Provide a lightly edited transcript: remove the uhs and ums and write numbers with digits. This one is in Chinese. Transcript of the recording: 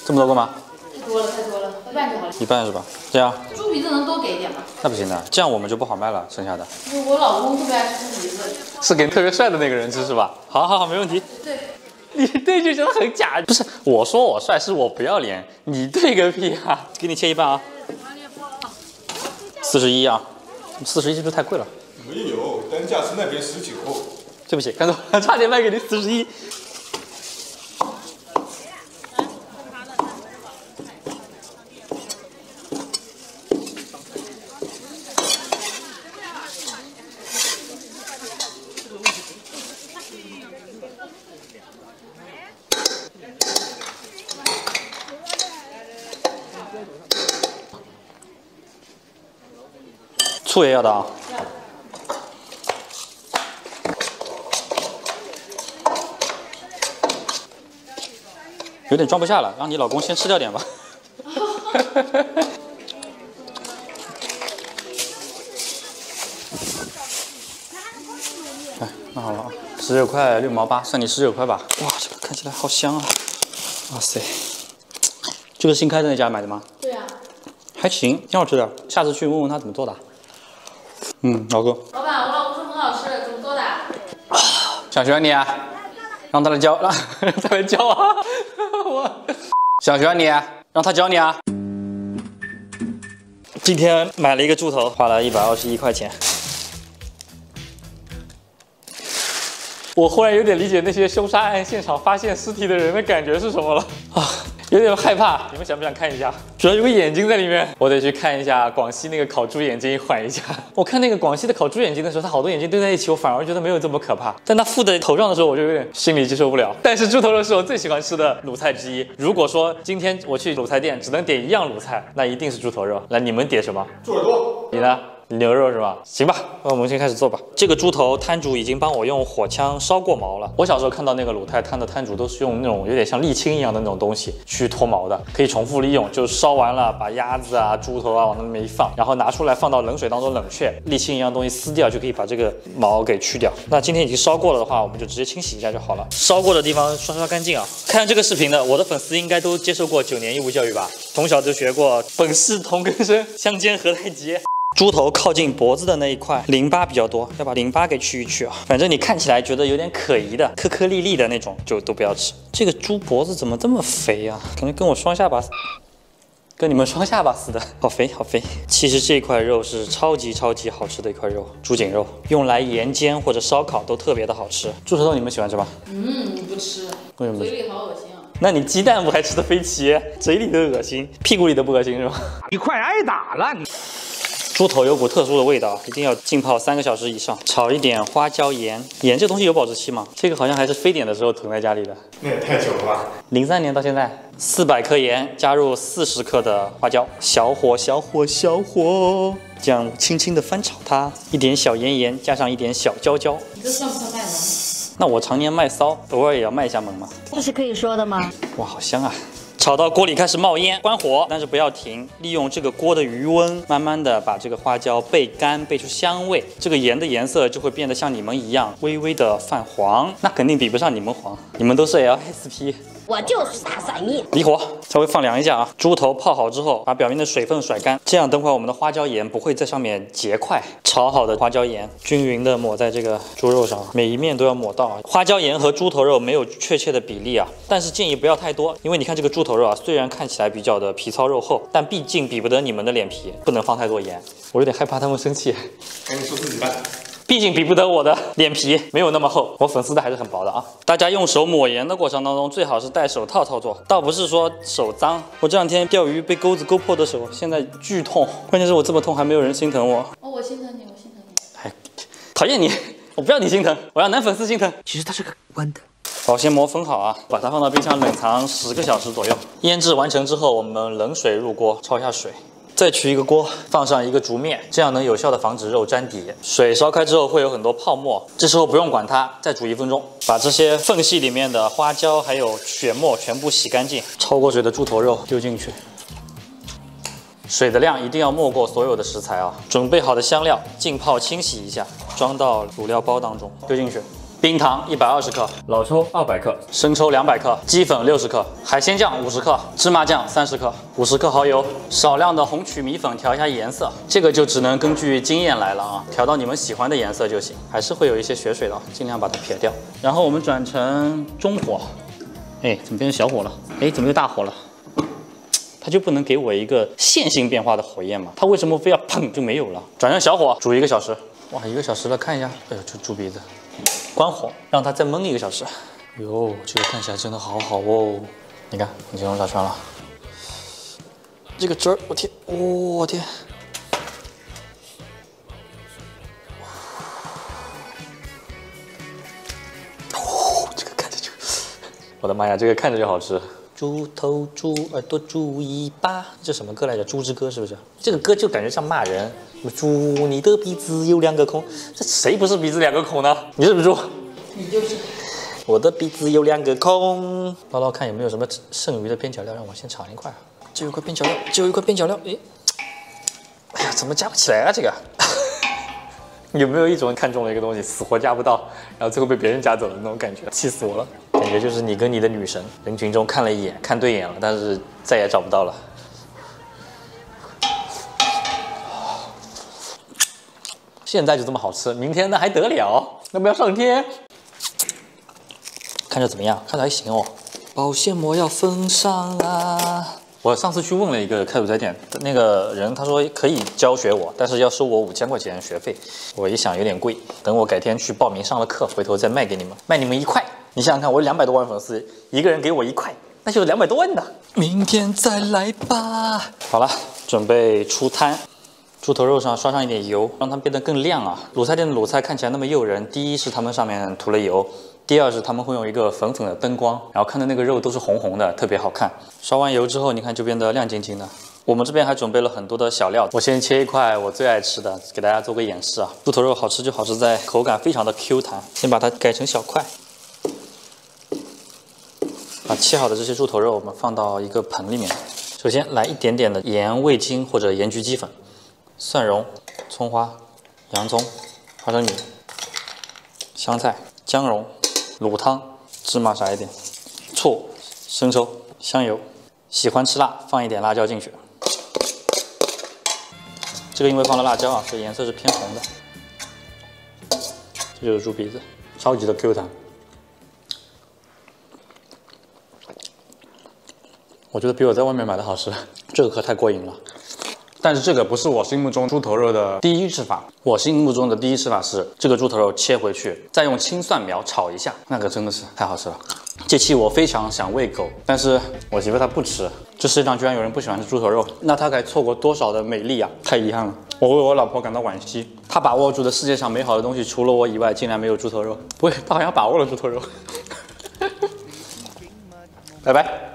这么多够吗？太多了，太多了，一半就好了。一半是吧？这样？猪鼻子能多给一点吗？那不行的，这样我们就不好卖了，剩下的。我老公特别爱吃猪鼻子。是给特别帅的那个人吃是吧？好，没问题。对。你对就真的很假，不是我说我帅，是我不要脸，你对个屁啊！给你切一半啊。41啊，41是不是太贵了？没有，单价是那边19。对不起，看错，差点卖给你41。醋也要的啊。有点装不下了，让你老公先吃掉点吧。哎，那好了啊，19块6毛8，算你19块吧。哇，这个看起来好香啊！哇塞，这个新开的那家买的吗？对呀。还行，挺好吃的。下次去问问他怎么做的。老哥。老板，我老公说很好吃，怎么做的？想学你啊，让他来教，让他来教啊！我想学你，让他教你啊！今天买了一个猪头，花了121块钱。我忽然有点理解那些凶杀案现场发现尸体的人的感觉是什么了啊！有点害怕，你们想不想看一下？主要有个眼睛在里面，我得去看一下广西那个烤猪眼睛，缓一下。我看那个广西的烤猪眼睛的时候，它好多眼睛堆在一起，我反而觉得没有这么可怕。但它附在头上的时候，我就有点心里接受不了。但是猪头肉是我最喜欢吃的鲁菜之一。如果说今天我去鲁菜店只能点一样鲁菜，那一定是猪头肉。来，你们点什么？猪耳朵。你呢？牛肉是吧？行吧，那我们先开始做吧。这个猪头摊主已经帮我用火枪烧过毛了。我小时候看到那个鲁菜摊的摊主都是用那种有点像沥青一样的那种东西去脱毛的，可以重复利用，就是烧完了把鸭子啊、猪头啊往那边一放，然后拿出来放到冷水当中冷却，沥青一样东西撕掉就可以把这个毛给去掉。那今天已经烧过了的话，我们就直接清洗一下就好了。烧过的地方刷干净啊！看这个视频的，我的粉丝应该都接受过9年义务教育吧？从小就学过本是同根生，相煎何太急。猪头靠近脖子的那一块淋巴比较多，要把淋巴给去一去啊。反正你看起来觉得有点可疑的、颗颗粒粒的那种，就都不要吃。这个猪脖子怎么这么肥啊？感觉跟我双下巴，跟你们双下巴似的，好肥好肥。其实这块肉是超级好吃的一块肉，猪颈肉，用来盐煎或者烧烤都特别的好吃。猪头肉你们喜欢吃吗？不吃。为什么不吃？嘴里好恶心啊。那你鸡蛋不还吃的飞起，嘴里都恶心，屁股里都不恶心是吧？你快挨打了你！猪头有股特殊的味道，一定要浸泡3个小时以上。炒一点花椒盐，盐这东西有保质期吗？这个好像还是非典的时候囤在家里的。那也太久了吧？03年到现在，400克盐加入40克的花椒，小火，这样轻轻的翻炒它，一点小盐加上一点小椒。你这算不算卖萌？那我常年卖骚，偶尔也要卖一下萌嘛。这是可以说的吗？哇，好香啊！炒到锅里开始冒烟，关火，但是不要停，利用这个锅的余温，慢慢的把这个花椒焙干，焙出香味，这个盐的颜色就会变得像你们一样，微微的泛黄，那肯定比不上你们黄，你们都是 LSP。我就是大赛蜜。离火，稍微放凉一下啊。猪头泡好之后，把表面的水分甩干，这样等会我们的花椒盐不会在上面结块。炒好的花椒盐均匀的抹在这个猪肉上，每一面都要抹到啊。花椒盐和猪头肉没有确切的比例啊，但是建议不要太多，因为你看这个猪头肉啊，虽然看起来比较的皮糙肉厚，但毕竟比不得你们的脸皮，不能放太多盐。我有点害怕他们生气，赶紧说自己办。毕竟比不得我的脸皮，没有那么厚，我粉丝的还是很薄的啊。大家用手抹盐的过程当中，最好是戴手套操作，倒不是说手脏。我这两天钓鱼被钩子勾破的手，现在剧痛，关键是我这么痛还没有人心疼我。哦，我心疼你，哎，讨厌你，我不要你心疼，我要男粉丝心疼。其实它是个弯的。保鲜膜封好啊，把它放到冰箱冷藏10个小时左右。腌制完成之后，我们冷水入锅焯一下水。再取一个锅，放上一个竹面，这样能有效的防止肉粘底。水烧开之后会有很多泡沫，这时候不用管它，再煮1分钟，把这些缝隙里面的花椒还有血沫全部洗干净。焯过水的猪头肉丢进去，水的量一定要没过所有的食材啊。准备好的香料浸泡清洗一下，装到卤料包当中，丢进去。冰糖120克，老抽200克，生抽200克，鸡粉60克，海鲜酱50克，芝麻酱30克，50克蚝油，少量的红曲米粉调一下颜色。这个就只能根据经验来了啊，调到你们喜欢的颜色就行，还是会有一些血水的，尽量把它撇掉。然后我们转成中火，哎，怎么变成小火了？哎，怎么又大火了？它就不能给我一个线性变化的火焰吗？它为什么非要砰就没有了？转成小火煮1个小时。哇，1个小时了，看一下，哎呦，这猪鼻子。关火，让它再焖1个小时。哟，这个看起来真的好好哦。你看，已经弄下圈了。这个汁儿，我天，我天。这个看着就，我的妈呀，这个看着就好吃。猪头猪耳朵猪尾巴，这什么歌来着？猪之歌是不是？这个歌就感觉像骂人。猪，你的鼻子有2个孔，这谁不是鼻子2个孔呢？你是不是猪？你就是。我的鼻子有2个孔。捞捞看有没有什么剩余的边角料，让我先尝一块。这有块边角料，这有一块边角料。哎呀，怎么夹不起来啊？这个。有没有一种看中了一个东西，死活夹不到，然后最后被别人夹走了那种感觉？气死我了！感觉就是你跟你的女神人群中看了一眼，看对眼了，但是再也找不到了。现在就这么好吃，明天那还得了？那不要上天？看着怎么样？看着还行哦。保鲜膜要封上啊！我上次去问了一个开土菜店的那个人，他说可以教学我，但是要收我5000块钱学费。我一想有点贵，等我改天去报名上了课，回头再卖给你们，卖你们1块。你想想看，我200多万粉丝，一个人给我1块，那就是200多万的。明天再来吧。好了，准备出摊。猪头肉上刷上一点油，让它变得更亮啊。卤菜店的卤菜看起来那么诱人，第一是他们上面涂了油。第二是他们会用一个粉粉的灯光，然后看的那个肉都是红红的，特别好看。刷完油之后，你看就变得亮晶晶的。我们这边还准备了很多的小料，我先切一块我最爱吃的，给大家做个演示啊。猪头肉好吃就好吃在口感非常的 Q 弹，先把它改成小块。把切好的这些猪头肉我们放到一个盆里面，首先来一点点的盐、味精或者盐焗鸡粉、蒜蓉、葱花、洋葱、花生米、香菜、姜蓉。卤汤，芝麻撒一点，醋、生抽、香油，喜欢吃辣放一点辣椒进去。这个因为放了辣椒啊，所以颜色是偏红的。这就是猪鼻子，超级的 Q 弹。我觉得比我在外面买的好吃，这个可太过瘾了。但是这个不是我心目中猪头肉的第一吃法，我心目中的第一吃法是这个猪头肉切回去，再用青蒜苗炒一下，那个真的是太好吃了。这期我非常想喂狗，但是我媳妇她不吃，这世界上居然有人不喜欢吃猪头肉，那她该错过多少的美丽啊！太遗憾了，我为我老婆感到惋惜，她把握住的世界上美好的东西除了我以外，竟然没有猪头肉。不会，她好像把握了猪头肉。拜拜。